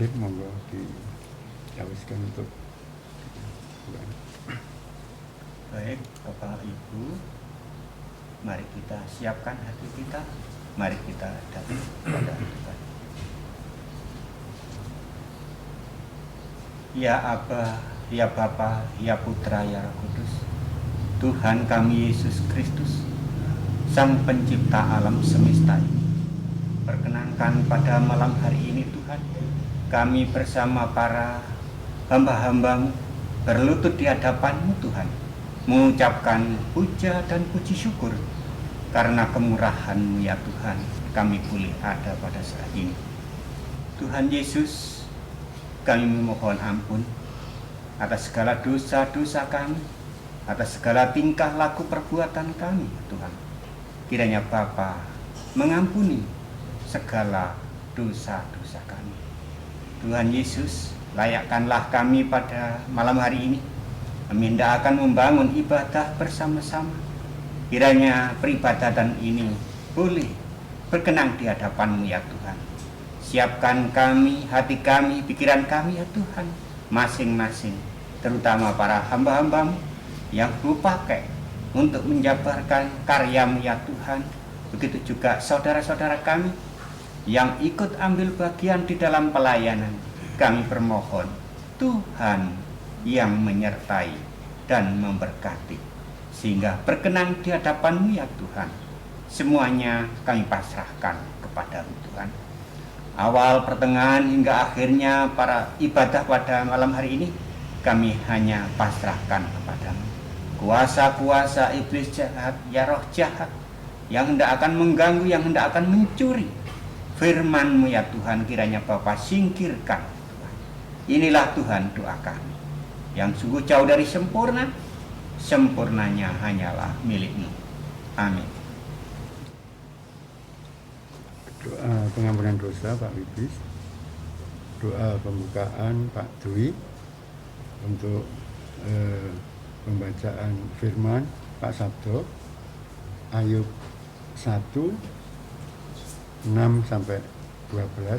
hadir, monggo dicawiskan untuk baik Bapak Ibu, mari kita siapkan hati kita, mari kita datang kepada Tuhan. Ya Aba, ya Bapa, ya Putra, ya Roh Kudus, Tuhan kami Yesus Kristus, Sang Pencipta alam semesta ini, perkenankan pada malam hari ini Tuhan, kami bersama para hamba-hamba-Mu berlutut di hadapan-Mu Tuhan, mengucapkan puja dan puji syukur karena kemurahan-Mu ya Tuhan, kami boleh ada pada saat ini. Tuhan Yesus, kami memohon ampun atas segala dosa-dosa kami, atas segala tingkah laku perbuatan kami Tuhan. Kiranya Bapa mengampuni segala dosa-dosa kami. Tuhan Yesus, layakkanlah kami pada malam hari ini. Kami hendak akan membangun ibadah bersama-sama. Kiranya peribadatan ini boleh berkenan di hadapan-Mu ya Tuhan. Siapkan kami, hati kami, pikiran kami ya Tuhan, masing-masing, terutama para hamba-hamba-Mu yang Mu pakai untuk menjabarkan karya-Mu ya Tuhan. Begitu juga saudara-saudara kami yang ikut ambil bagian di dalam pelayanan. Kami bermohon Tuhan yang menyertai dan memberkati, sehingga berkenan di hadapan-Mu ya Tuhan. Semuanya kami pasrahkan kepada-Mu Tuhan. Awal, pertengahan, hingga akhirnya para ibadah pada malam hari ini kami hanya pasrahkan kepada-Mu. Kuasa-kuasa iblis jahat, ya roh jahat yang hendak akan mengganggu, yang hendak akan mencuri firman-Mu ya Tuhan, kiranya Bapa singkirkan Tuhan. Inilah Tuhan doa kami yang sungguh jauh dari sempurna, sempurnanya hanyalah milik-Mu. Amin. doa pengampunan dosa Pak Wibis, doa pembukaan Pak Dwi, untuk pembacaan firman Pak Sabdo, Ayub 1 6 sampai 12,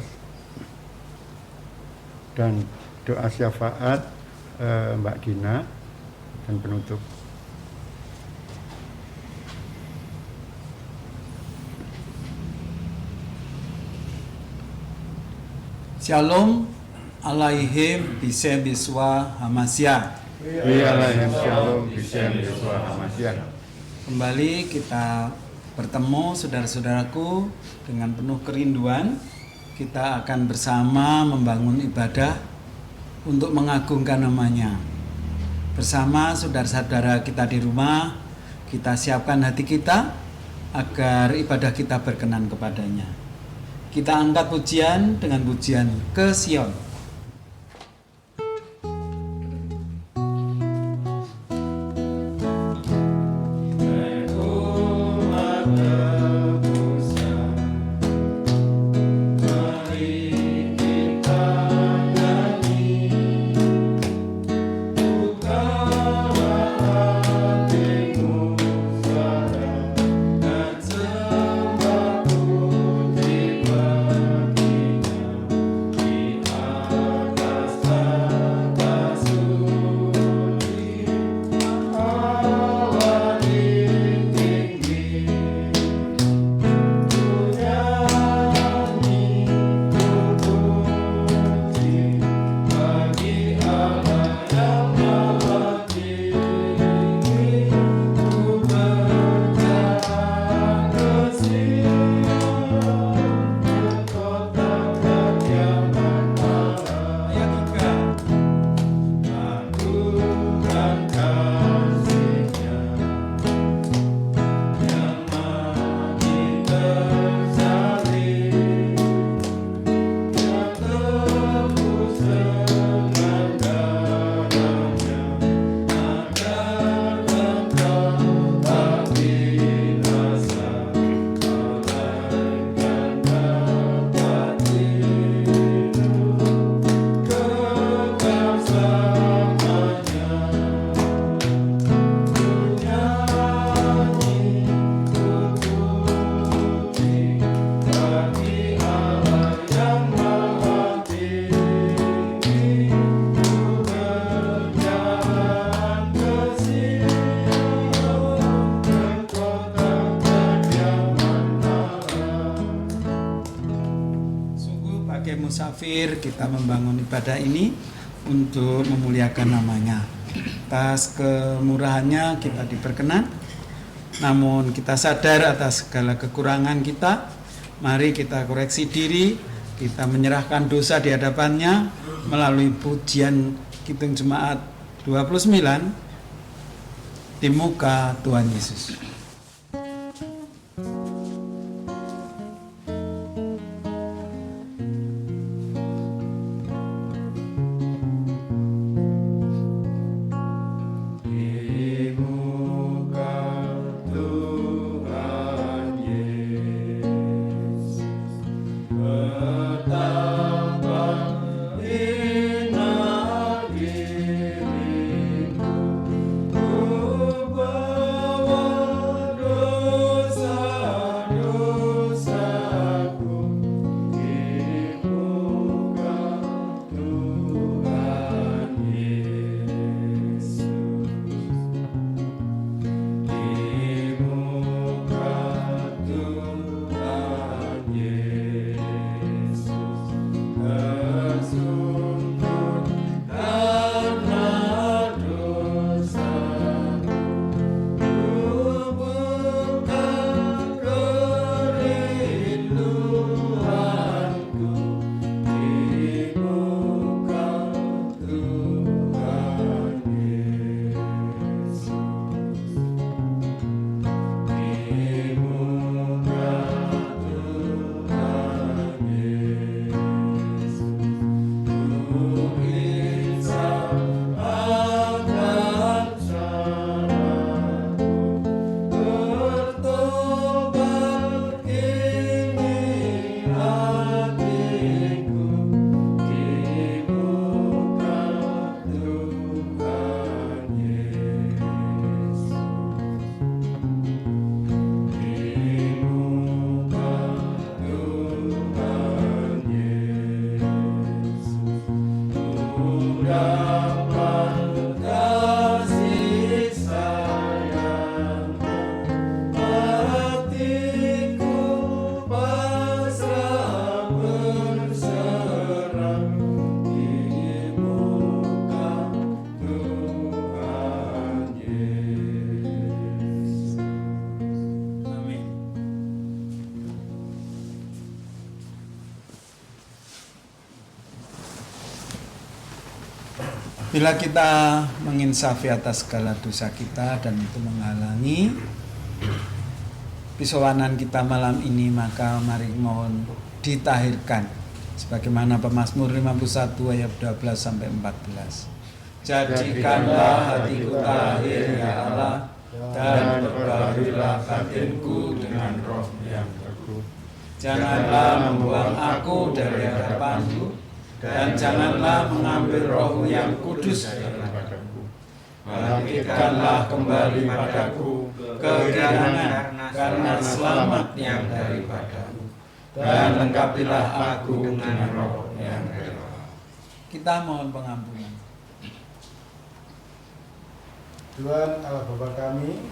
dan doa syafaat Mbak Dina, dan penutup. Shalom alaihim bisem biswa hamasya. Alaihim shalom bisem biswa hamasya. Kembali kita bertemu saudara-saudaraku dengan penuh kerinduan. Kita akan bersama membangun ibadah untuk mengagungkan namanya. Bersama saudara-saudara kita di rumah, kita siapkan hati kita agar ibadah kita berkenan kepadanya. Kita angkat pujian dengan pujian ke Sion. Fir, kita membangun ibadah ini untuk memuliakan namanya. Atas kemurahannya kita diperkenan, namun kita sadar atas segala kekurangan kita. Mari kita koreksi diri, kita menyerahkan dosa di hadapannya melalui pujian Kidung Jemaat 29 di muka Tuhan Yesus. Bila kita menginsafi atas segala dosa kita dan itu menghalangi pisowanan kita malam ini, maka mari mohon ditahirkan sebagaimana Pemazmur 51 ayat 12 sampai 14. Jadikanlah hatiku tahir ya Allah, dan perbaharilah batinku dengan roh yang teguh. Janganlah membuang aku dari hadapanmu, dan janganlah mengambil roh yang kudus daripadaku. Bangkitkanlah kembali padaku kegirangan karena selamat yang daripadamu, dan lengkapilah aku dengan roh yang rela. Kita mohon pengampunan. Tuhan Allah Bapa kami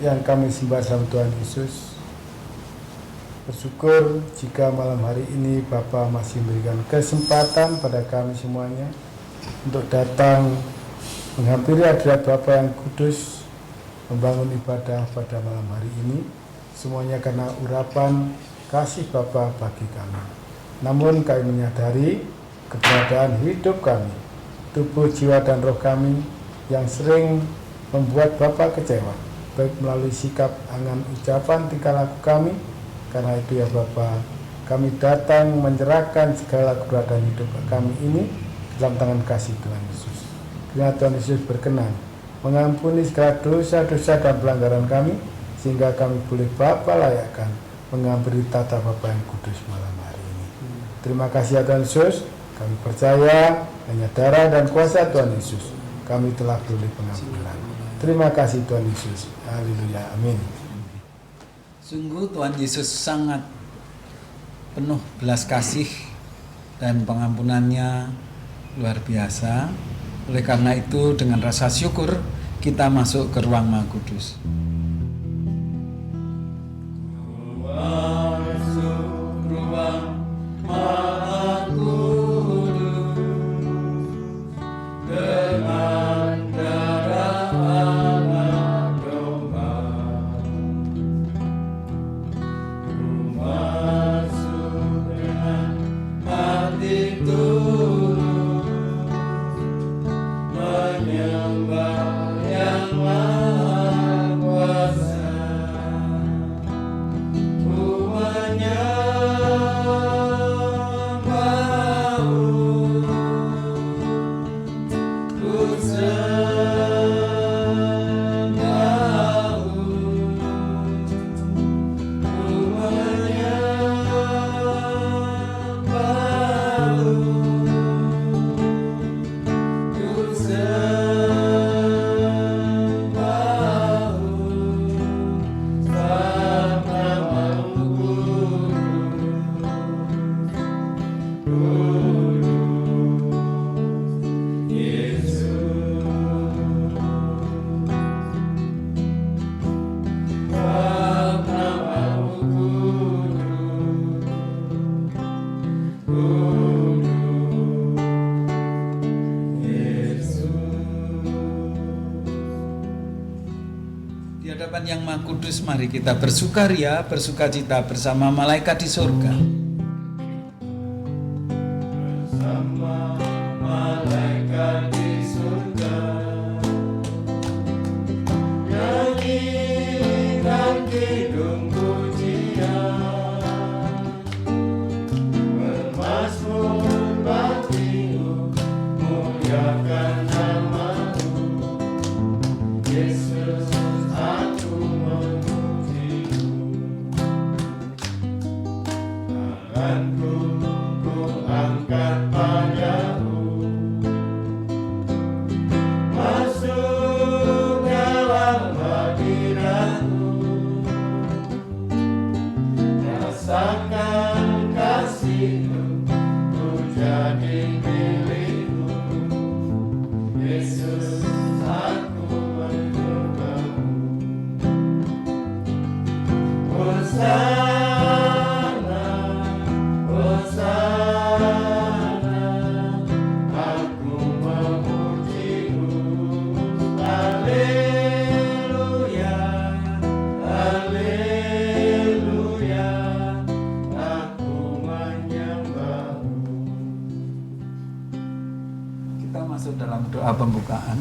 yang kami sembah dalam Tuhan Yesus, bersyukur jika malam hari ini Bapa masih memberikan kesempatan pada kami semuanya untuk datang menghampiri hadirat Bapa yang kudus, membangun ibadah pada malam hari ini, semuanya karena urapan kasih Bapa bagi kami. Namun kami menyadari keberadaan hidup kami, tubuh, jiwa, dan roh kami yang sering membuat Bapa kecewa, baik melalui sikap, angan, ucapan, tingkah laku kami. Karena itu ya Bapa, kami datang menyerahkan segala keberadaan hidup kami ini dalam tangan kasih Tuhan Yesus. Kiranya Tuhan Yesus berkenan mengampuni segala dosa-dosa dan pelanggaran kami, sehingga kami boleh Bapa layakkan mengampuni tata Bapa yang kudus malam hari ini. Terima kasih ya Tuhan Yesus, kami percaya hanya darah dan kuasa Tuhan Yesus kami telah beroleh pengampunan. Terima kasih Tuhan Yesus. Haleluya. Amin. Sungguh Tuhan Yesus sangat penuh belas kasih dan pengampunannya luar biasa. Oleh karena itu dengan rasa syukur kita masuk ke ruang Maha Kudus. Masuk ruang Maha Kudus. Di hadapan Yang Maha Kudus, mari kita bersukaria, bersukacita bersama malaikat di surga. Bersama malaikat di surga, nyanyikan kidung pujian, bermazmur bagimu, muliakan nama-Mu, Yesus. Aku memuji-Mu, tanganku ku angkat padamu, masuk dalam hadirat-Mu, rasakan kasih-Mu, ku jadi milik-Mu, Yesus. Aku menyembah-Mu. Hosana, Hosana, aku memuji-Mu. Haleluya, haleluya, aku menyembah-Mu. Kita masuk dalam doa pembukaan.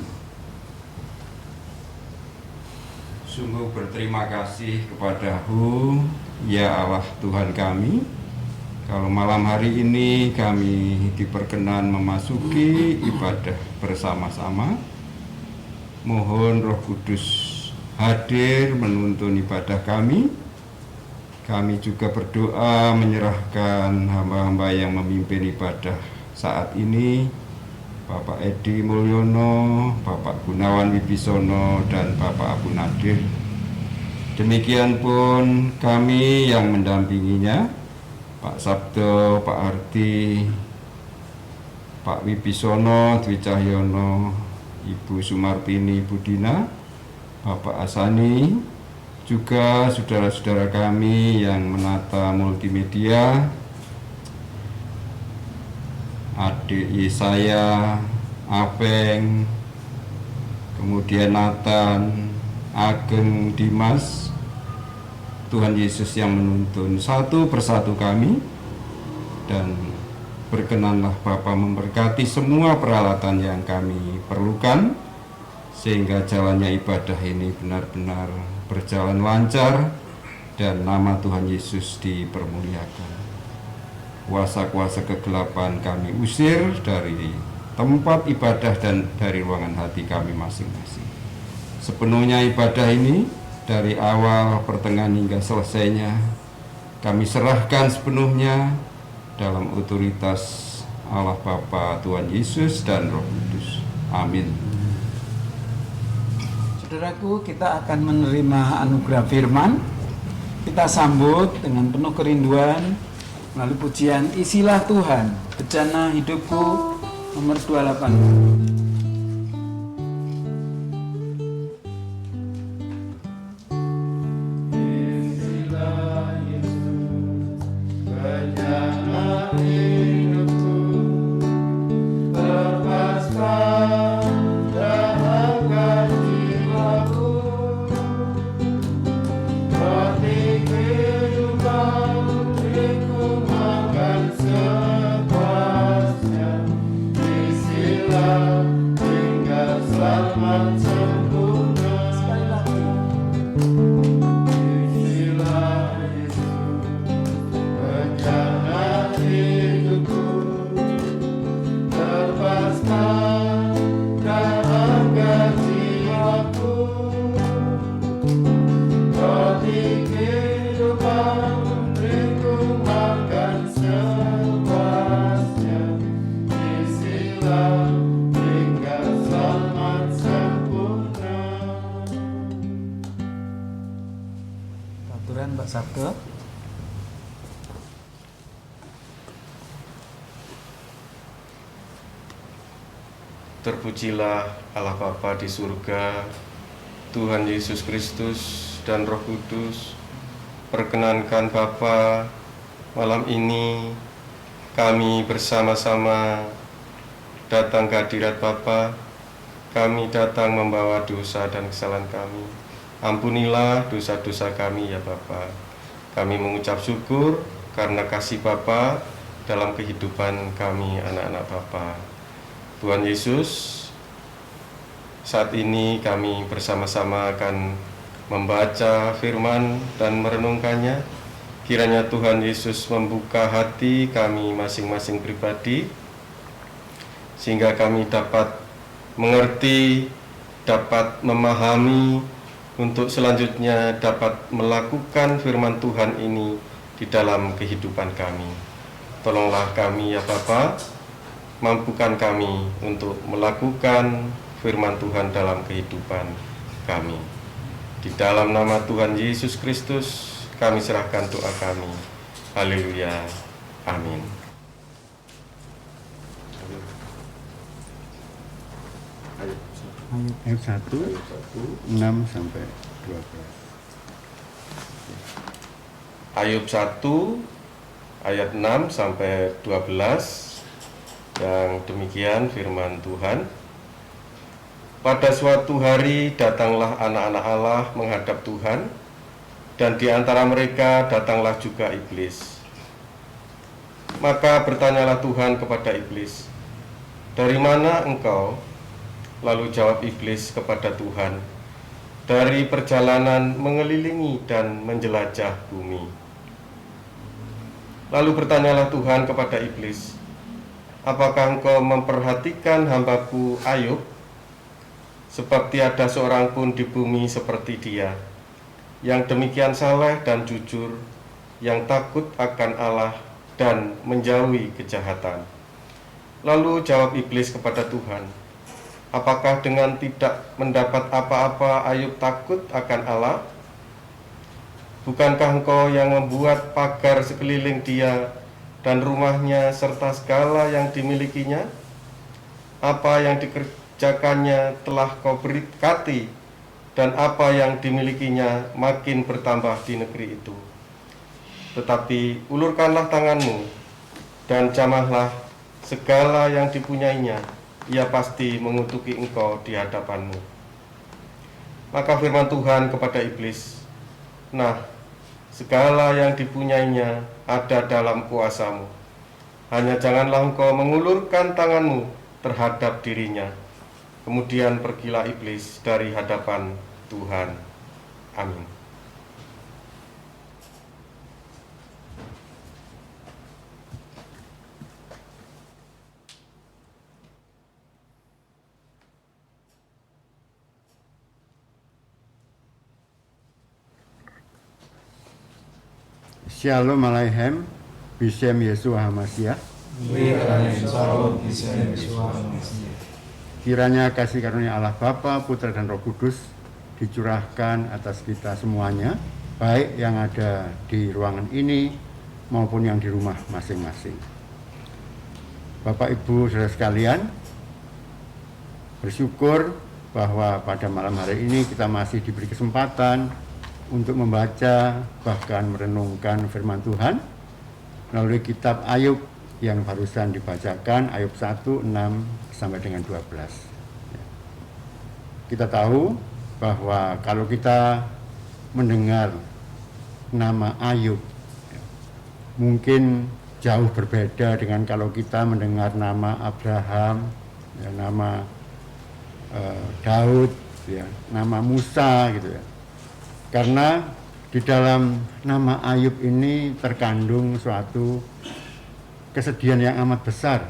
Sungguh berterima kasih kepada-Mu, ya Allah Tuhan kami. Kalau malam hari ini kami diperkenan memasuki ibadah bersama-sama. Mohon Roh Kudus hadir menuntun ibadah kami. Kami juga berdoa menyerahkan hamba-hamba yang memimpin ibadah saat ini, Bapak Edi Mulyono, Bapak Gunawan Wibisono, dan Bapak Abu Nadir. Demikian pun kami yang mendampinginya, Pak Sabdo, Pak Ardi, Pak Wibisono, Dwi Cahyono, Ibu Sumartini Budina, Bapak Asani, juga saudara-saudara kami yang menata multimedia, adik Yesaya, Apeng, kemudian Nathan, Ageng, Dimas. Tuhan Yesus yang menuntun satu persatu kami, dan berkenanlah Bapa memberkati semua peralatan yang kami perlukan, sehingga jalannya ibadah ini benar-benar berjalan lancar dan nama Tuhan Yesus dipermuliakan. Kuasa-kuasa kegelapan kami usir dari tempat ibadah dan dari ruangan hati kami masing-masing. Sepenuhnya ibadah ini, dari awal, pertengahan hingga selesainya, kami serahkan sepenuhnya dalam otoritas Allah Bapa, Tuhan Yesus, dan Roh Kudus. Amin. Saudaraku, kita akan menerima anugerah firman. Kita sambut dengan penuh kerinduan melalui pujian Isilah Tuhan, Bejana Hidupku nomor 28. Mbak Sabdo. Terpujilah Allah Bapa di surga, Tuhan Yesus Kristus dan Roh Kudus. Perkenankan Bapa, malam ini kami bersama-sama datang ke hadirat Bapa. Kami datang membawa dosa dan kesalahan kami. Ampunilah dosa-dosa kami ya Bapa. Kami mengucap syukur karena kasih Bapa dalam kehidupan kami anak-anak Bapa. Tuhan Yesus, saat ini kami bersama-sama akan membaca firman dan merenungkannya. Kiranya Tuhan Yesus membuka hati kami masing-masing pribadi, sehingga kami dapat mengerti, dapat memahami, untuk selanjutnya dapat melakukan firman Tuhan ini di dalam kehidupan kami. Tolonglah kami ya Bapa, mampukan kami untuk melakukan firman Tuhan dalam kehidupan kami. Di dalam nama Tuhan Yesus Kristus kami serahkan doa kami. Haleluya. Amin. Ayat 1, 6 sampai 12. Ayub 1 ayat 6 sampai 12. Yang demikian firman Tuhan. Pada suatu hari datanglah anak-anak Allah menghadap Tuhan, dan di antara mereka datanglah juga iblis. Maka bertanyalah Tuhan kepada iblis, "Dari mana engkau?" Lalu jawab iblis kepada Tuhan, "Dari perjalanan mengelilingi dan menjelajah bumi." Lalu bertanyalah Tuhan kepada iblis, "Apakah engkau memperhatikan hambaku Ayub? Sebab tiada seorang pun di bumi seperti dia, yang demikian saleh dan jujur, yang takut akan Allah dan menjauhi kejahatan." Lalu jawab iblis kepada Tuhan, "Apakah dengan tidak mendapat apa-apa Ayub takut akan Allah? Bukankah engkau yang membuat pagar sekeliling dia dan rumahnya serta segala yang dimilikinya? Apa yang dikerjakannya telah kau berkati, dan apa yang dimilikinya makin bertambah di negeri itu. Tetapi ulurkanlah tanganmu dan jamahlah segala yang dipunyainya, ia pasti mengutuki engkau di hadapanmu." Maka firman Tuhan kepada iblis, "Nah, segala yang dipunyainya ada dalam kuasamu. Hanya janganlah engkau mengulurkan tanganmu terhadap dirinya." Kemudian pergilah iblis dari hadapan Tuhan. Amin. Shalom Aleichem, Bishem Yeshua HaMashiach. Kiranya kasih karunia Allah Bapa, Putra dan Roh Kudus dicurahkan atas kita semuanya, baik yang ada di ruangan ini maupun yang di rumah masing-masing. Bapak Ibu saudara sekalian, bersyukur bahwa pada malam hari ini kita masih diberi kesempatan untuk membaca bahkan merenungkan firman Tuhan melalui kitab Ayub yang barusan dibacakan, Ayub 1, 6 sampai dengan 12. Kita tahu bahwa kalau kita mendengar nama Ayub, mungkin jauh berbeda dengan kalau kita mendengar nama Abraham, nama Daud, nama Musa gitu ya. Karena di dalam nama Ayub ini terkandung suatu kesedihan yang amat besar.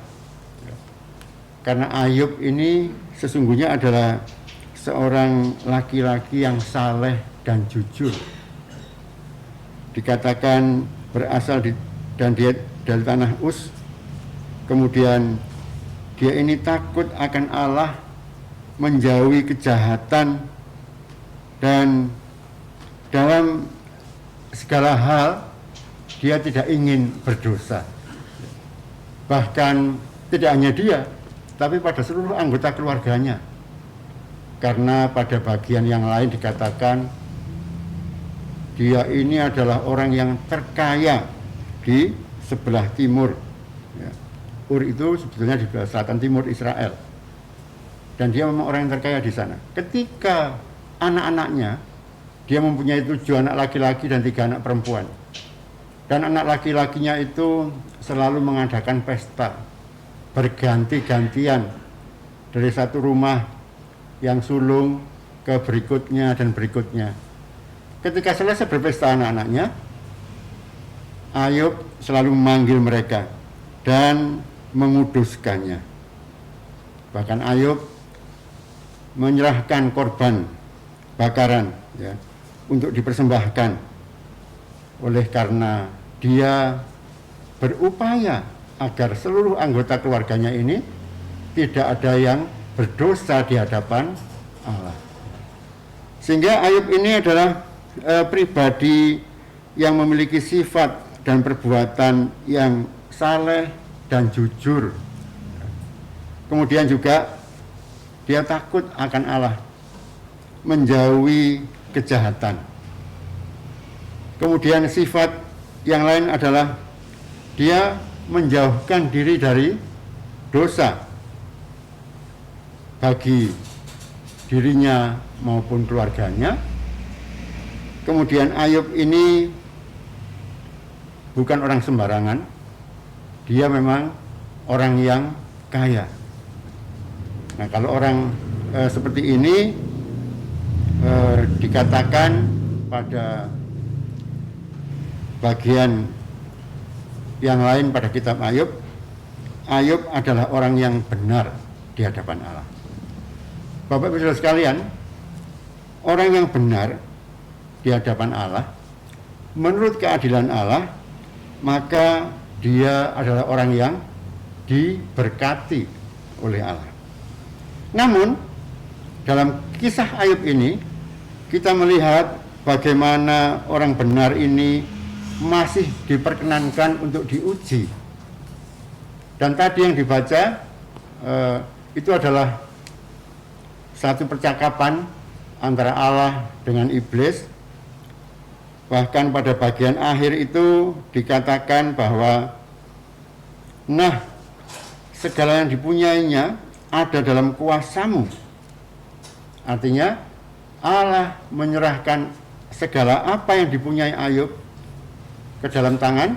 Karena Ayub ini sesungguhnya adalah seorang laki-laki yang saleh dan jujur. Dikatakan berasal dia dari tanah Uz. Kemudian dia ini takut akan Allah, menjauhi kejahatan, dan dalam segala hal dia tidak ingin berdosa. Bahkan tidak hanya dia, tapi pada seluruh anggota keluarganya. Karena pada bagian yang lain dikatakan dia ini adalah orang yang terkaya di sebelah timur. Ur itu sebetulnya di sebelah selatan timur Israel. Dan dia memang orang yang terkaya di sana. Ketika anak-anaknya dia mempunyai 7 anak laki-laki dan 3 anak perempuan. Dan anak laki-lakinya itu selalu mengadakan pesta berganti-gantian dari satu rumah yang sulung ke berikutnya dan berikutnya. Ketika selesai berpesta anak-anaknya, Ayub selalu memanggil mereka dan menguduskannya. Bahkan Ayub menyerahkan korban bakaran ya, untuk dipersembahkan, oleh karena dia berupaya agar seluruh anggota keluarganya ini tidak ada yang berdosa di hadapan Allah. Sehingga Ayub ini adalah pribadi yang memiliki sifat dan perbuatan yang saleh dan jujur. Kemudian juga dia takut akan Allah, menjauhi kejahatan. Kemudian sifat yang lain adalah dia menjauhkan diri dari dosa bagi dirinya maupun keluarganya. Kemudian Ayub ini bukan orang sembarangan, dia memang orang yang kaya. Nah, kalau orang seperti ini dikatakan pada bagian yang lain pada kitab Ayub, Ayub adalah orang yang benar di hadapan Allah. Bapak Ibu Saudara sekalian, orang yang benar di hadapan Allah menurut keadilan Allah, maka dia adalah orang yang diberkati oleh Allah. Namun dalam kisah Ayub ini kita melihat bagaimana orang benar ini masih diperkenankan untuk diuji. Dan tadi yang dibaca itu adalah satu percakapan antara Allah dengan iblis. Bahkan pada bagian akhir itu dikatakan bahwa nah, segala yang dipunyainya ada dalam kuasamu. Artinya Allah menyerahkan segala apa yang dipunyai Ayub ke dalam tangan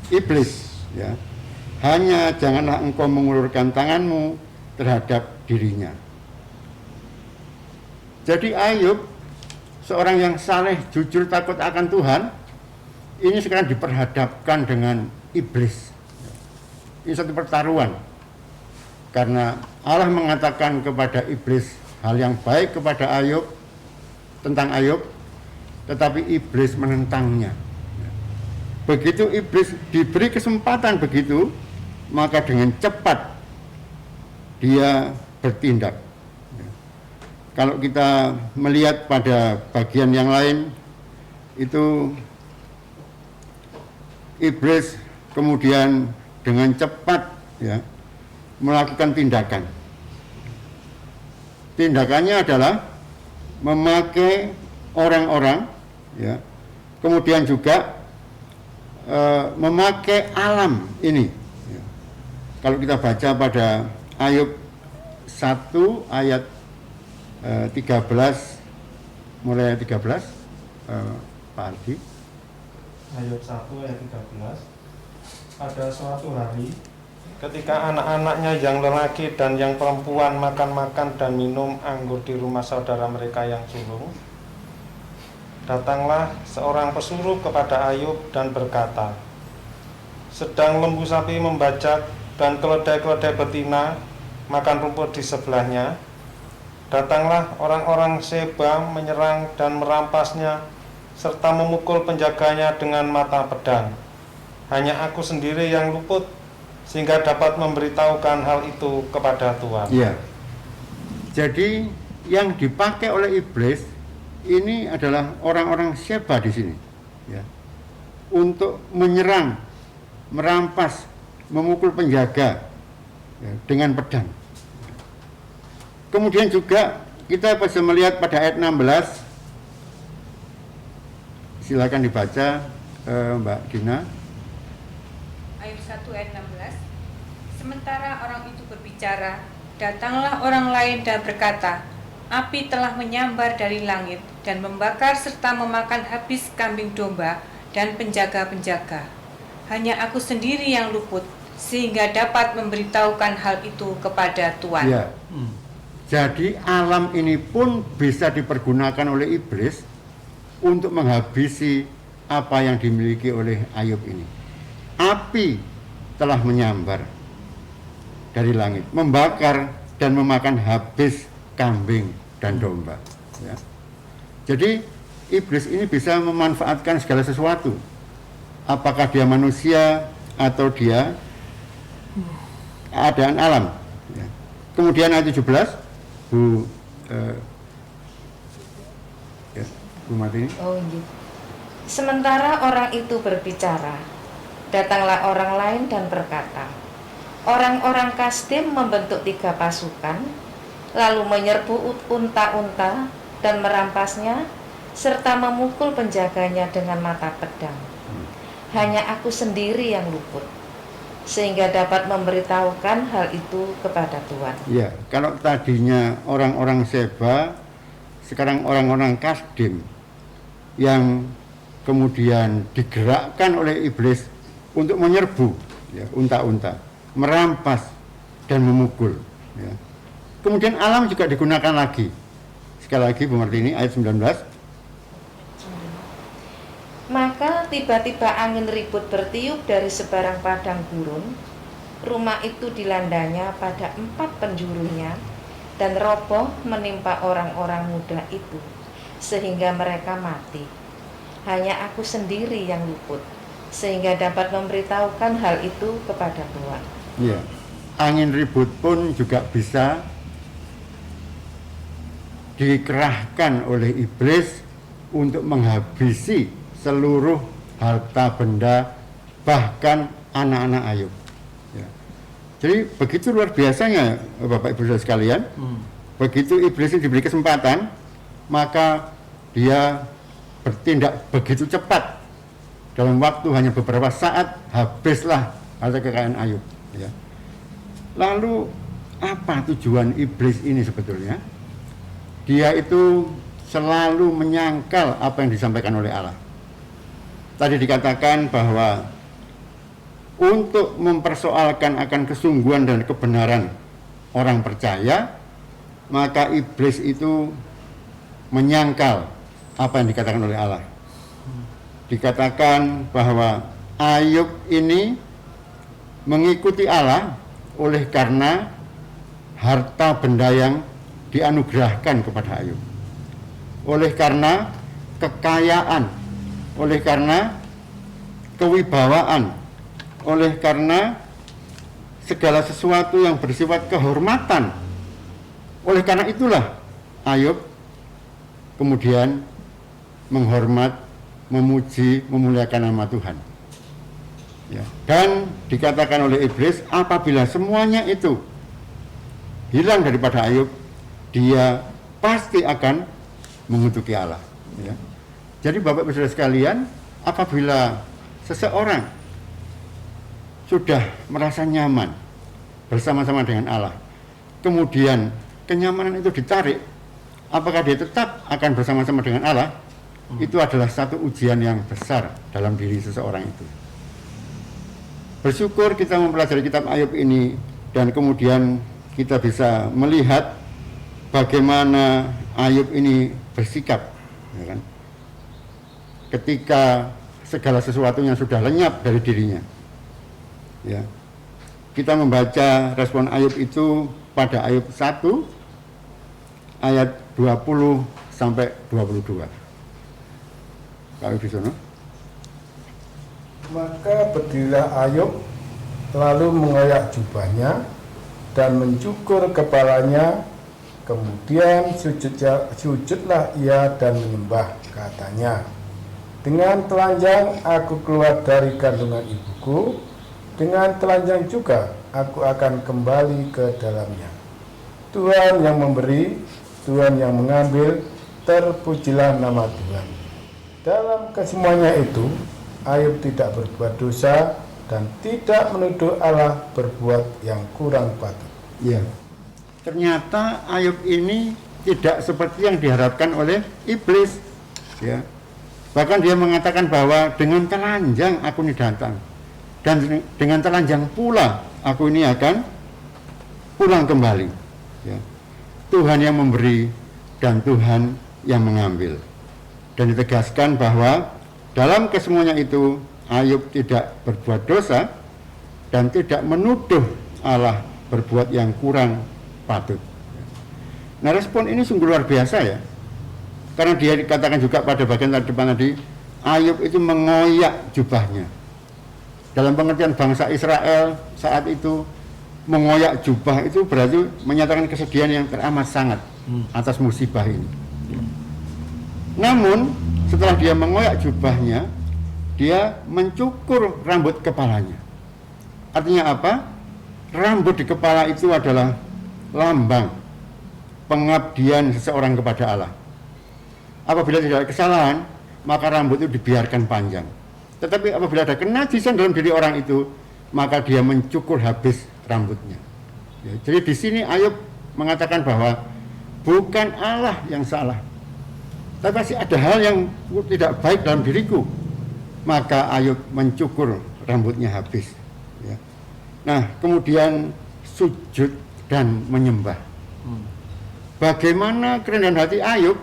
iblis ya. Hanya janganlah engkau mengulurkan tanganmu terhadap dirinya. Jadi Ayub, seorang yang saleh, jujur, takut akan Tuhan, ini sekarang diperhadapkan dengan iblis. Ini satu pertaruhan. Karena Allah mengatakan kepada iblis hal yang baik kepada Ayub, tentang Ayub, tetapi iblis menentangnya. Begitu iblis diberi kesempatan begitu, maka dengan cepat dia bertindak. Kalau kita melihat pada bagian yang lain, itu iblis kemudian dengan cepat ya, melakukan tindakan. Tindakannya adalah memakai orang-orang, ya, kemudian juga memakai alam ini. Ya. Kalau kita baca pada Ayub 1 ayat 13, mulai 13, Pak Ardi. Ayub 1 ayat 13. Pada suatu hari, ketika anak-anaknya yang lelaki dan yang perempuan makan-makan dan minum anggur di rumah saudara mereka yang sulung, datanglah seorang pesuruh kepada Ayub dan berkata, sedang lembu sapi membajak dan keledai-keledai betina makan rumput di sebelahnya, datanglah orang-orang Seba menyerang dan merampasnya serta memukul penjaganya dengan mata pedang. Hanya aku sendiri yang luput sehingga dapat memberitahukan hal itu kepada Tuhan. Ya. Jadi yang dipakai oleh iblis ini adalah orang-orang Seba di sini, ya, untuk menyerang, merampas, memukul penjaga ya, dengan pedang. Kemudian juga kita bisa melihat pada ayat 16, silakan dibaca Mbak Dina. Ayub 1 ayat 16. Sementara orang itu berbicara, datanglah orang lain dan berkata, api telah menyambar dari langit dan membakar serta memakan habis kambing domba dan penjaga-penjaga. Hanya aku sendiri yang luput, sehingga dapat memberitahukan hal itu kepada Tuhan. Ya. Jadi alam ini pun bisa dipergunakan oleh iblis untuk menghabisi apa yang dimiliki oleh Ayub ini. Api telah menyambar dari langit, membakar dan memakan habis kambing dan domba. Ya. Jadi iblis ini bisa memanfaatkan segala sesuatu. Apakah dia manusia atau dia keadaan alam. Ya. Kemudian ayat 17, Bu Martini. Oh iya. Sementara orang itu berbicara, datanglah orang lain dan berkata, orang-orang Kasdim membentuk 3 pasukan, lalu menyerbu unta-unta dan merampasnya, serta memukul penjaganya dengan mata pedang. Hanya aku sendiri yang luput, sehingga dapat memberitahukan hal itu kepada Tuhan. Ya, kalau tadinya orang-orang Seba, sekarang orang-orang Kasdim yang kemudian digerakkan oleh iblis untuk menyerbu ya, unta-unta, merampas dan memukul. Ya. Kemudian alam juga digunakan lagi. Sekali lagi Bu Martini, ayat 19. Maka tiba-tiba angin ribut bertiup dari sebarang padang gurun. Rumah itu dilandanya pada 4 penjurunya, dan roboh menimpa orang-orang muda itu, sehingga mereka mati. Hanya aku sendiri yang luput, sehingga dapat memberitahukan hal itu kepada Tuhan. Ya, angin ribut pun juga bisa dikerahkan oleh iblis untuk menghabisi seluruh harta benda, bahkan anak-anak Ayub. Ya. Jadi begitu luar biasanya Bapak Ibu Saudara sekalian, begitu iblis diberi kesempatan, maka dia bertindak begitu cepat. Dalam waktu hanya beberapa saat, habislah harta kekayaan Ayub. Ya. Lalu apa tujuan iblis ini sebetulnya? Dia itu selalu menyangkal apa yang disampaikan oleh Allah. Tadi dikatakan bahwa untuk mempersoalkan akan kesungguhan dan kebenaran orang percaya, maka iblis itu menyangkal apa yang dikatakan oleh Allah. Dikatakan bahwa Ayub ini mengikuti Allah oleh karena harta benda yang dianugerahkan kepada Ayub, oleh karena kekayaan, oleh karena kewibawaan, oleh karena segala sesuatu yang bersifat kehormatan. Oleh karena itulah Ayub kemudian menghormat, memuji, memuliakan nama Tuhan. Ya. Dan dikatakan oleh iblis, apabila semuanya itu hilang daripada Ayub, dia pasti akan mengutuki Allah. Ya. Jadi Bapak Ibu Saudara sekalian, apabila seseorang sudah merasa nyaman bersama-sama dengan Allah, kemudian kenyamanan itu ditarik, apakah dia tetap akan bersama-sama dengan Allah? Itu adalah satu ujian yang besar dalam diri seseorang itu. Bersyukur kita mempelajari kitab Ayub ini, dan kemudian kita bisa melihat bagaimana Ayub ini bersikap, ya kan? Ketika segala sesuatunya sudah lenyap dari dirinya. Ya. Kita membaca respon Ayub itu pada Ayub 1 ayat 20 sampai 22. Kalau di sana. Maka berdirilah Ayub, lalu mengoyak jubahnya dan mencukur kepalanya, kemudian sujudlah ia dan menyembah, katanya, dengan telanjang aku keluar dari kandungan ibuku, dengan telanjang juga aku akan kembali ke dalamnya. Tuhan yang memberi, Tuhan yang mengambil, terpujilah nama Tuhan. Dalam kesemuanya itu, Ayub tidak berbuat dosa dan tidak menuduh Allah berbuat yang kurang patut. Ya. Ternyata Ayub ini tidak seperti yang diharapkan oleh iblis, ya. Bahkan dia mengatakan bahwa dengan telanjang aku ini datang, dan dengan telanjang pula aku ini akan pulang kembali, ya. Tuhan yang memberi dan Tuhan yang mengambil. Dan ditegaskan bahwa dalam kesemuanya itu Ayub tidak berbuat dosa dan tidak menuduh Allah berbuat yang kurang patut. Nah, respon ini sungguh luar biasa, ya. Karena dia dikatakan juga pada bagian depan tadi, Ayub itu mengoyak jubahnya. Dalam pengertian bangsa Israel saat itu, mengoyak jubah itu berarti menyatakan kesedihan yang teramat sangat atas musibah ini. Namun setelah dia mengoyak jubahnya, dia mencukur rambut kepalanya. Artinya apa? Rambut di kepala itu adalah lambang pengabdian seseorang kepada Allah. Apabila tidak ada kesalahan, maka rambut itu dibiarkan panjang. Tetapi apabila ada kenajisan dalam diri orang itu, maka dia mencukur habis rambutnya. Ya, jadi di sini Ayub mengatakan bahwa bukan Allah yang salah, tapi masih ada hal yang tidak baik dalam diriku. Maka Ayub mencukur rambutnya habis, ya. Nah, kemudian sujud dan menyembah. Bagaimana kerendahan hati Ayub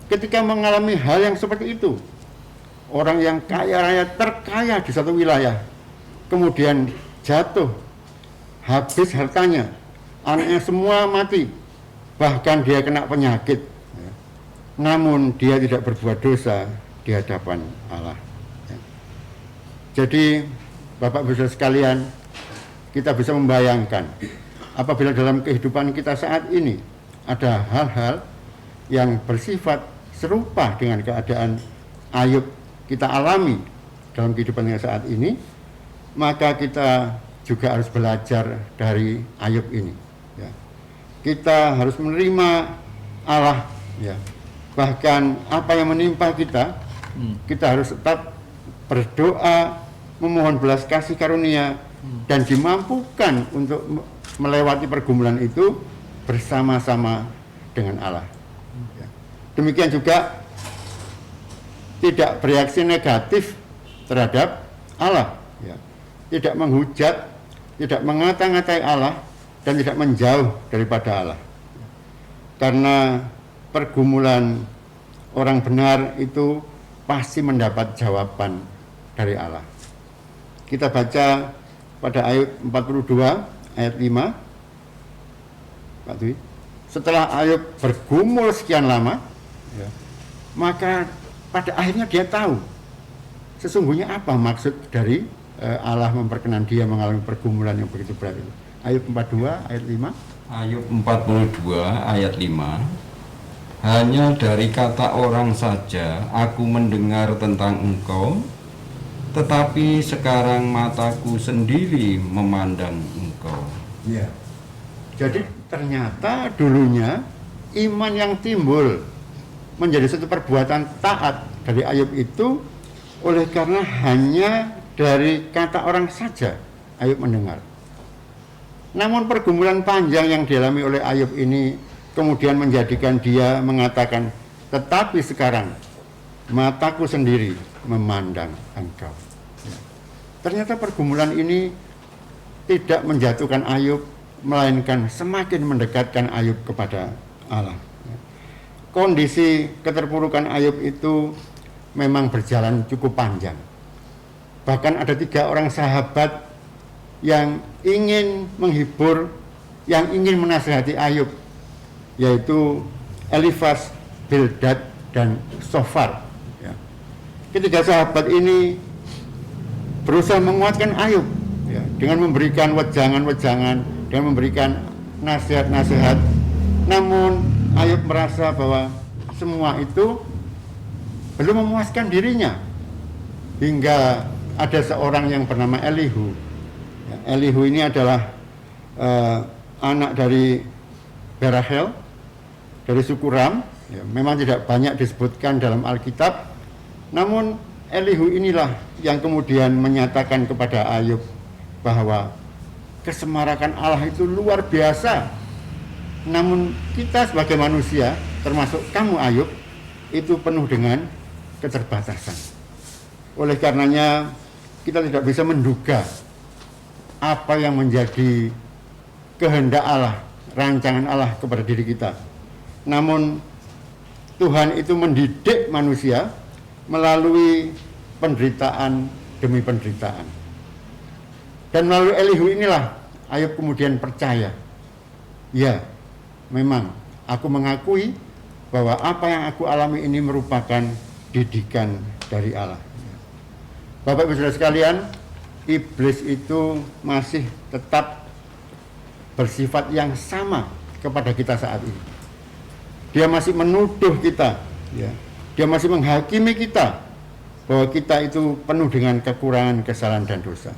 ketika mengalami hal yang seperti itu. Orang yang kaya raya, terkaya di satu wilayah, kemudian jatuh, habis hartanya, anaknya semua mati, bahkan dia kena penyakit, ya. Namun dia tidak berbuat dosa di hadapan Allah, ya. Jadi Bapak Ibu Saudara sekalian, kita bisa membayangkan apabila dalam kehidupan kita saat ini ada hal-hal yang bersifat serupa dengan keadaan Ayub kita alami dalam kehidupan yang saat ini, maka kita juga harus belajar dari Ayub ini, ya. Kita harus menerima Allah, ya. Bahkan apa yang menimpa kita, kita harus tetap berdoa, memohon belas kasih karunia, dan dimampukan untuk melewati pergumulan itu bersama-sama dengan Allah, ya. Demikian juga tidak bereaksi negatif terhadap Allah, ya. Tidak menghujat, tidak mengata-ngatai Allah, dan tidak menjauh daripada Allah. Karena pergumulan orang benar itu pasti mendapat jawaban dari Allah. Kita baca pada ayat 42 ayat 5, Pak Dwi. Setelah Ayub bergumul sekian lama, ya, maka pada akhirnya dia tahu sesungguhnya apa maksud dari Allah memperkenan dia mengalami pergumulan yang begitu berat itu. Ayub 42 ayat 5. Ayub 42 ayat 5. Hanya dari kata orang saja aku mendengar tentang engkau, tetapi sekarang mataku sendiri memandang engkau. Ya. Jadi ternyata dulunya iman yang timbul menjadi satu perbuatan taat dari Ayub itu oleh karena hanya dari kata orang saja Ayub mendengar. Namun pergumulan panjang yang dialami oleh Ayub ini kemudian menjadikan dia mengatakan, tetapi sekarang mataku sendiri memandang engkau. Ya. Ternyata pergumulan ini tidak menjatuhkan Ayub, melainkan semakin mendekatkan Ayub kepada Allah. Ya. Kondisi keterpurukan Ayub itu memang berjalan cukup panjang. Bahkan ada 3 orang sahabat yang ingin menghibur, yang ingin menasihati Ayub, yaitu Elifas, Bildad, dan Sofar. Ya. Ketiga sahabat ini berusaha menguatkan Ayub, ya, dengan memberikan wejangan-wejangan, dengan memberikan nasihat-nasihat. Namun Ayub merasa bahwa semua itu belum memuaskan dirinya, hingga ada seorang yang bernama Elihu. Ya, Elihu ini adalah anak dari Berahel, dari suku Ram. Ya, memang tidak banyak disebutkan dalam Alkitab, namun Elihu inilah yang kemudian menyatakan kepada Ayub bahwa kesemarakan Allah itu luar biasa, Namun kita sebagai manusia, termasuk kamu Ayub, itu penuh dengan keterbatasan. Oleh karenanya kita tidak bisa menduga apa yang menjadi kehendak Allah, rancangan Allah kepada diri kita. Namun Tuhan itu mendidik manusia melalui penderitaan demi penderitaan. Dan melalui Elihu inilah Ayub kemudian percaya, ya memang aku mengakui bahwa apa yang aku alami ini merupakan didikan dari Allah. Bapak Ibu Saudara sekalian, iblis itu masih tetap bersifat yang sama kepada kita saat ini. Dia masih menuduh kita, ya. Dia masih menghakimi kita bahwa kita itu penuh dengan kekurangan, kesalahan dan dosa.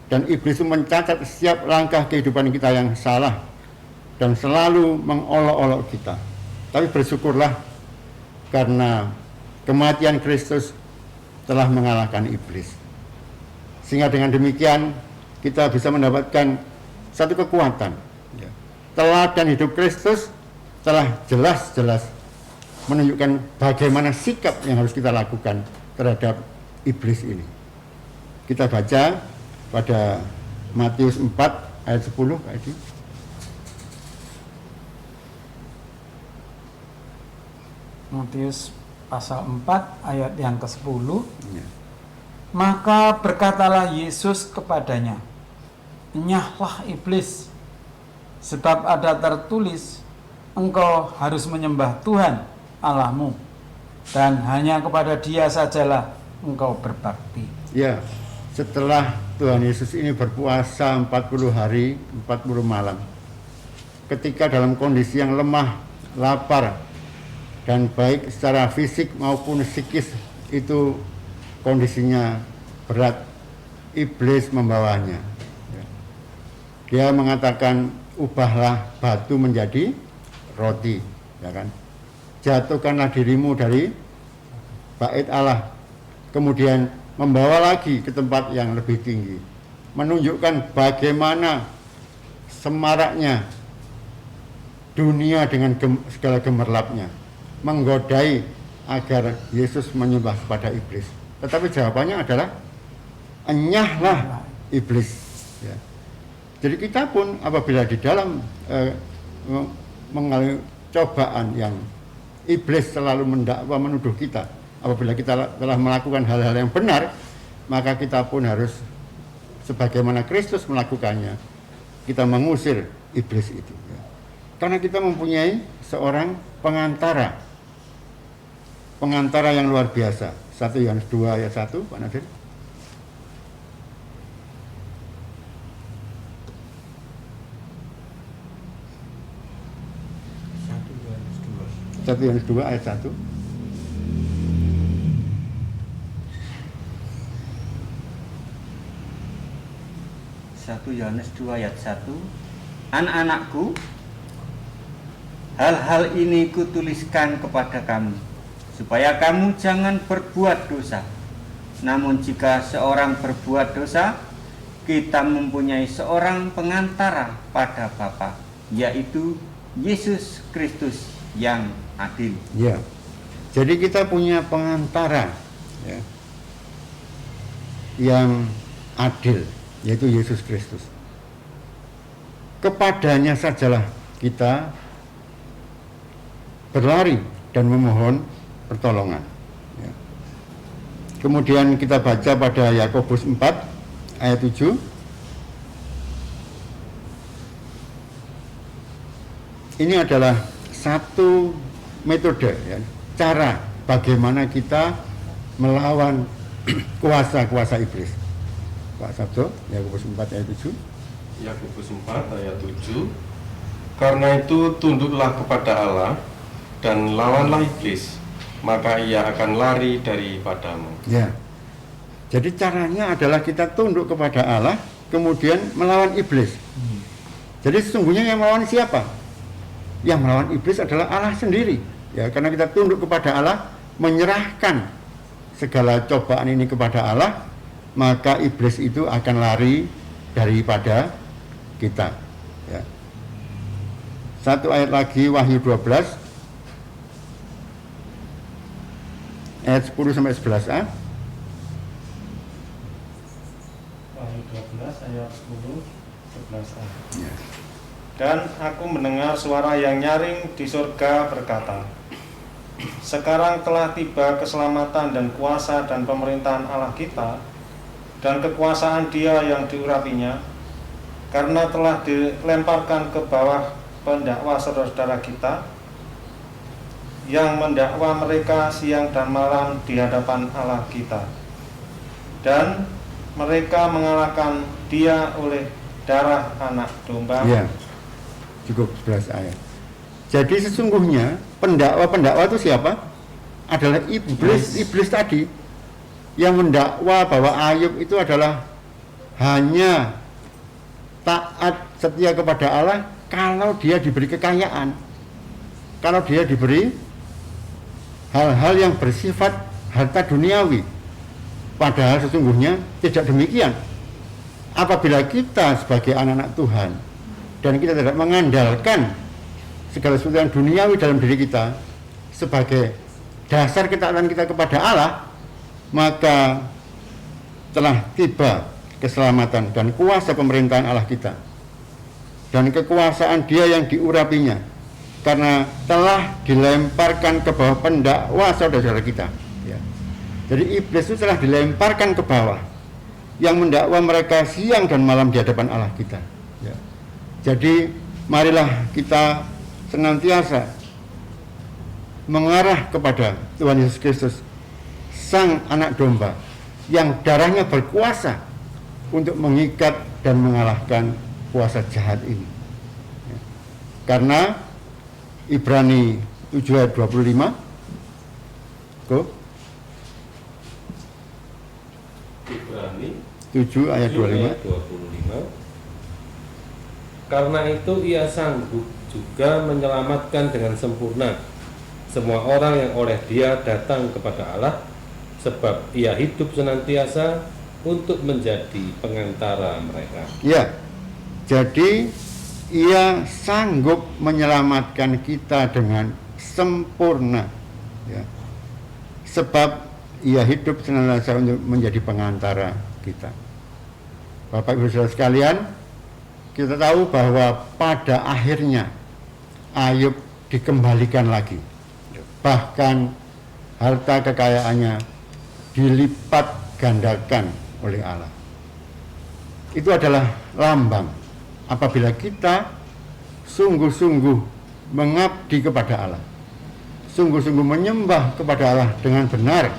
Dan iblis itu mencatat setiap langkah kehidupan kita yang salah dan selalu mengolok-olok kita. Tapi bersyukurlah karena kematian Kristus telah mengalahkan iblis. Sehingga dengan demikian kita bisa mendapatkan satu kekuatan. Teladan hidup Kristus telah jelas-jelas menunjukkan bagaimana sikap yang harus kita lakukan terhadap iblis ini. Kita baca pada Matius 4 ayat 10 Pak Edi. Matius pasal 4 ayat yang ke-10. Ya. Maka berkatalah Yesus kepadanya, "Enyahlah iblis, sebab ada tertulis, engkau harus menyembah Tuhan Allahmu, dan hanya kepada Dia sajalah engkau berbakti." Ya, setelah Tuhan Yesus ini berpuasa 40 hari, 40 malam, ketika dalam kondisi yang lemah, lapar, dan baik secara fisik maupun psikis itu kondisinya berat, iblis membawanya. Dia mengatakan, ubahlah batu menjadi roti, ya kan? Jatuhkanlah dirimu dari bait Allah, kemudian membawa lagi ke tempat yang lebih tinggi, menunjukkan bagaimana semaraknya dunia dengan segala gemerlapnya, menggodai agar Yesus menyembah kepada iblis. Tetapi jawabannya adalah enyahlah iblis. Ya. Jadi kita pun apabila di dalam mengalami cobaan yang iblis selalu mendakwa menuduh kita, apabila kita telah melakukan hal-hal yang benar, maka kita pun harus sebagaimana Kristus melakukannya, kita mengusir iblis itu. Ya. Karena kita mempunyai seorang pengantara yang luar biasa. 1 Yohanes 2 ayat 1, Pak Nadir. 1 Yohanes 2 ayat 1. Yohanes 2 ayat 1. Anak-anakku, hal-hal ini kutuliskan kepada kamu, supaya kamu jangan berbuat dosa. Namun jika seorang berbuat dosa, kita mempunyai seorang pengantara pada Bapa, yaitu Yesus Kristus yang adil. Ya. Jadi kita punya pengantara, ya, yang adil, yaitu Yesus Kristus. Kepadanya sajalah kita berlari dan memohon pertolongan. Ya. Kemudian kita baca pada Yakobus 4 ayat 7. Ini adalah satu metode, ya, cara bagaimana kita melawan kuasa-kuasa iblis. Pak Sabdo, Yakobus 4 ayat 7. Yakobus 4 ayat 7. Karena itu tunduklah kepada Allah dan lawanlah iblis, maka ia akan lari daripadamu. Ya. Jadi caranya adalah kita tunduk kepada Allah, kemudian melawan iblis. Jadi sesungguhnya yang melawan siapa? Yang melawan iblis adalah Allah sendiri. Ya, karena kita tunduk kepada Allah, menyerahkan segala cobaan ini kepada Allah, maka iblis itu akan lari daripada kita. Ya. Satu ayat lagi, Wahyu 12 ayat 10 sampai 11a. Wahyu 12 ayat 10 11a. Dan aku mendengar suara yang nyaring di surga berkata, sekarang telah tiba keselamatan dan kuasa dan pemerintahan Allah kita dan kekuasaan Dia yang diurapinya, karena telah dilemparkan ke bawah pendakwa saudara-saudara kita yang mendakwa mereka siang dan malam di hadapan Allah kita, dan mereka mengalahkan Dia oleh darah anak domba. Ya, cukup 11 ayat. Jadi sesungguhnya pendakwa itu siapa? Adalah iblis tadi yang mendakwa bahwa Ayub itu adalah hanya taat setia kepada Allah kalau dia diberi kekayaan, kalau dia diberi hal-hal yang bersifat harta duniawi. Padahal sesungguhnya tidak demikian. Apabila kita sebagai anak-anak Tuhan dan kita tidak mengandalkan segala sesuatu yang duniawi dalam diri kita sebagai dasar ketaatan kita kepada Allah, maka telah tiba keselamatan dan kuasa pemerintahan Allah kita dan kekuasaan Dia yang diurapinya, karena telah dilemparkan ke bawah pendakwa saudara-saudara kita. Ya. Jadi iblis itu telah dilemparkan ke bawah, yang mendakwa mereka siang dan malam di hadapan Allah kita. Ya. Jadi marilah kita senantiasa mengarah kepada Tuhan Yesus Kristus, Sang Anak Domba, yang darahnya berkuasa untuk mengikat dan mengalahkan kuasa jahat ini. Ya. Karena Ibrani 7 ayat 25, Ibrani 7 ayat 25. Karena itu ia sanggup juga menyelamatkan dengan sempurna semua orang yang oleh Dia datang kepada Allah, sebab Ia hidup senantiasa untuk menjadi pengantara mereka. Ya, jadi Ia sanggup menyelamatkan kita dengan sempurna, ya. Sebab Ia hidup senantiasa untuk menjadi pengantara kita. Bapak Ibu Saudara sekalian, kita tahu bahwa pada akhirnya Ayub dikembalikan lagi, bahkan harta kekayaannya dilipat gandakan oleh Allah. Itu adalah lambang apabila kita sungguh-sungguh mengabdi kepada Allah, sungguh-sungguh menyembah kepada Allah dengan benar,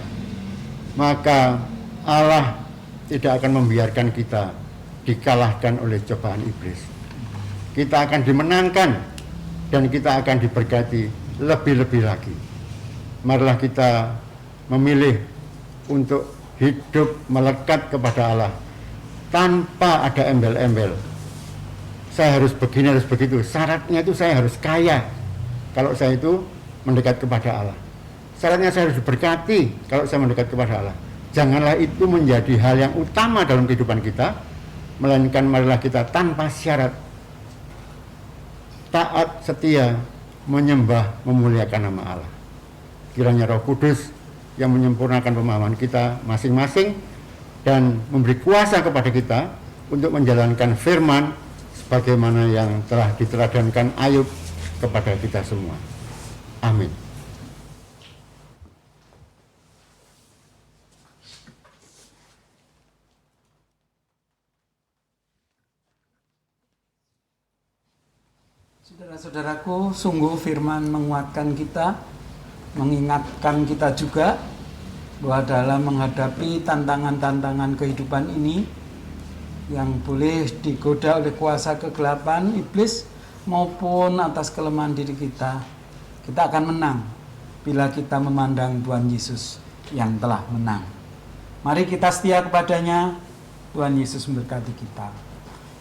maka Allah tidak akan membiarkan kita dikalahkan oleh cobaan iblis. Kita akan dimenangkan dan kita akan diberkati lebih-lebih lagi. Marilah kita memilih untuk hidup melekat kepada Allah tanpa ada embel-embel. Saya harus begini, harus begitu. Syaratnya itu saya harus kaya kalau saya itu mendekat kepada Allah. Syaratnya saya harus diberkati kalau saya mendekat kepada Allah. Janganlah itu menjadi hal yang utama dalam kehidupan kita, melainkan marilah kita tanpa syarat taat, setia, menyembah, memuliakan nama Allah. Kiranya Roh Kudus yang menyempurnakan pemahaman kita masing-masing dan memberi kuasa kepada kita untuk menjalankan firman sebagaimana yang telah diteladankan Ayub kepada kita semua. Amin. Saudara-saudaraku, sungguh firman menguatkan kita, mengingatkan kita juga bahwa dalam menghadapi tantangan-tantangan kehidupan ini yang boleh digoda oleh kuasa kegelapan iblis maupun atas kelemahan diri kita akan menang bila kita memandang Tuhan Yesus yang telah menang. Mari kita setia kepadanya. Tuhan Yesus memberkati kita.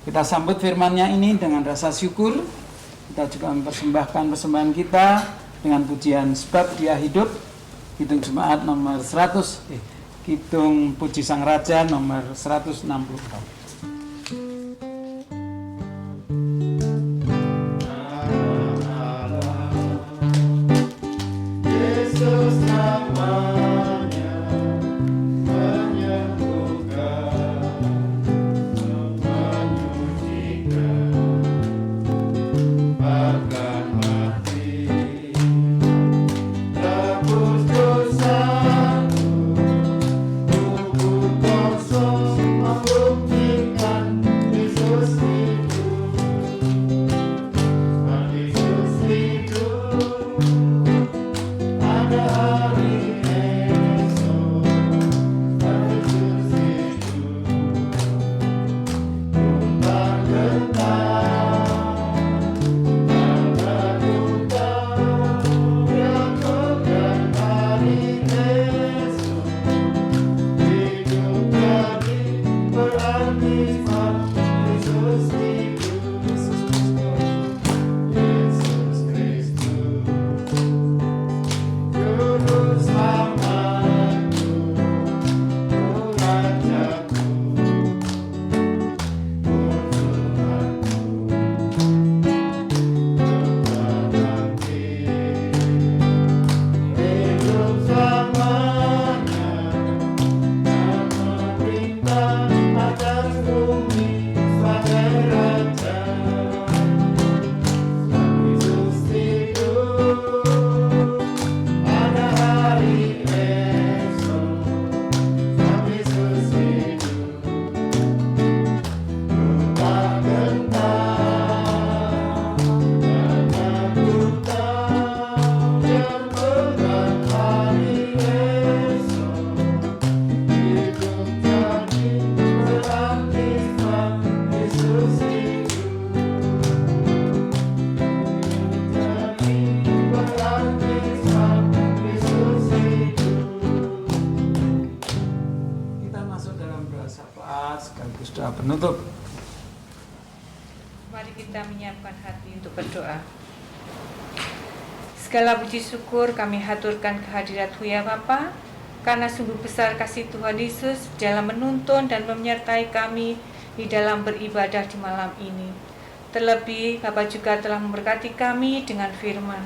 Kita sambut firman-Nya ini dengan rasa syukur. Kita juga mempersembahkan persembahan kita dengan pujian Sebab Dia Hidup, Kidung Jemaat nomor 100, Kidung Puji Sang Raja nomor 164. Penutup. Mari kita menyiapkan hati untuk berdoa. Segala puji syukur kami haturkan kehadirat-Mu ya Bapa, karena sungguh besar kasih Tuhan Yesus dalam menuntun dan menyertai kami di dalam beribadah di malam ini. Terlebih Bapa juga telah memberkati kami dengan firman.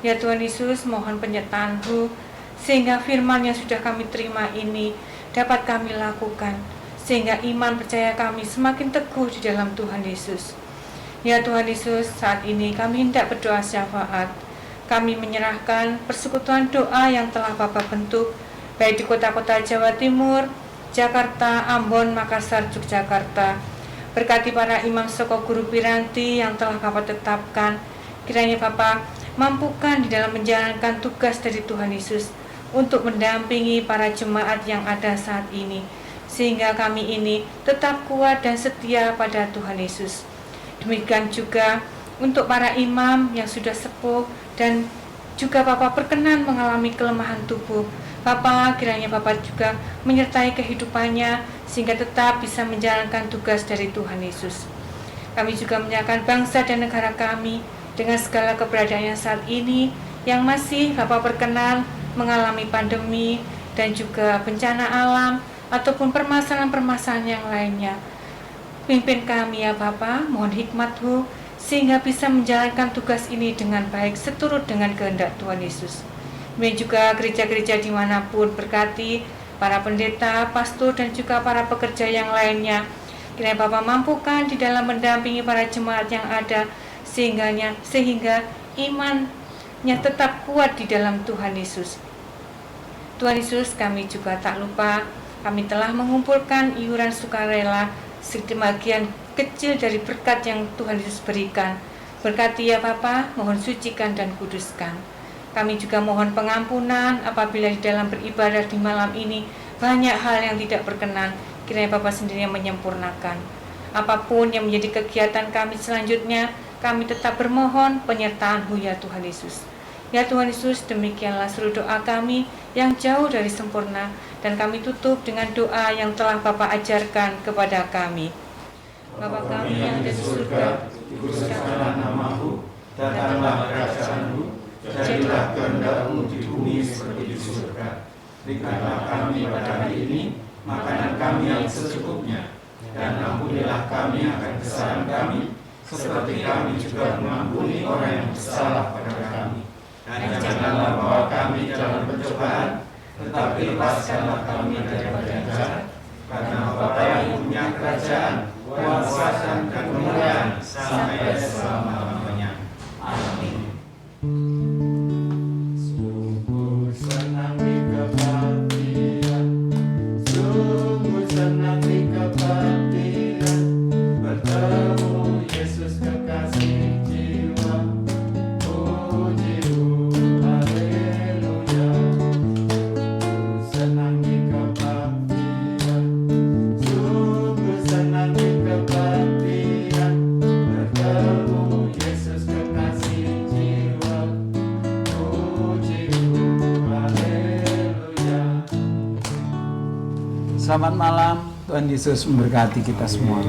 Ya Tuhan Yesus, mohon penyertaan-Mu sehingga firman yang sudah kami terima ini dapat kami lakukan, sehingga iman percaya kami semakin teguh di dalam Tuhan Yesus. Ya Tuhan Yesus, saat ini kami hendak berdoa syafaat. Kami menyerahkan persekutuan doa yang telah Bapa bentuk, baik di kota-kota Jawa Timur, Jakarta, Ambon, Makassar, Yogyakarta. Berkati para imam Soko Guru Piranti yang telah Bapa tetapkan. Kiranya Bapa mampukan di dalam menjalankan tugas dari Tuhan Yesus untuk mendampingi para jemaat yang ada saat ini, sehingga kami ini tetap kuat dan setia pada Tuhan Yesus. Demikian juga untuk para imam yang sudah sepuh dan juga Bapak berkenan mengalami kelemahan tubuh. Bapak, kiranya Bapak juga menyertai kehidupannya sehingga tetap bisa menjalankan tugas dari Tuhan Yesus. Kami juga menyerahkan bangsa dan negara kami dengan segala keberadaannya saat ini yang masih Bapak berkenan mengalami pandemi dan juga bencana alam ataupun permasalahan-permasalahan yang lainnya. Pimpin kami ya Bapa, mohon hikmat-Mu sehingga bisa menjalankan tugas ini dengan baik seturut dengan kehendak Tuhan Yesus. Demikian juga gereja-gereja dimanapun, berkati para pendeta, pastor dan juga para pekerja yang lainnya. Kiranya Bapa mampukan di dalam mendampingi para jemaat yang ada sehingga imannya tetap kuat di dalam Tuhan Yesus. Tuhan Yesus, kami juga tak lupa, kami telah mengumpulkan iuran sukarela sebagian kecil dari berkat yang Tuhan Yesus berikan. Berkati ya Bapa, mohon sucikan dan kuduskan. Kami juga mohon pengampunan apabila di dalam beribadah di malam ini banyak hal yang tidak berkenan. Kiranya Bapa sendiri yang menyempurnakan. Apapun yang menjadi kegiatan kami selanjutnya, kami tetap bermohon penyertaan-Mu ya Tuhan Yesus. Ya Tuhan Yesus, demikianlah seluruh doa kami yang jauh dari sempurna, dan kami tutup dengan doa yang telah Bapa ajarkan kepada kami. Bapa kami yang ada di surga, dikuduskanlah nama-Mu, datanglah kerajaan-Mu, jadilah kehendak-Mu di bumi seperti di surga. Berikanlah kami pada hari ini makanan kami yang secukupnya, dan ampunilah kami akan kesalahan kami, seperti kami juga mengampuni orang yang bersalah pada kami. dan janganlah bawa kami dalam pencobaan, tetapi lepaskanlah kami daripada yang jahat. Karena Bapa yang punya kerajaan, kuasa dan kemuliaan sampai selama-lamanya. Amin. Sungguh senang di kebaktian, sungguh senang di kebaktian, bertemu Yesus kekasih jiwa. Puji haleluya. Senang di kebaktian, sungguh senang di kebaktian, bertemu Yesus kekasih jiwa. Puji haleluya. Selamat malam, Tuhan Yesus memberkati kita semua.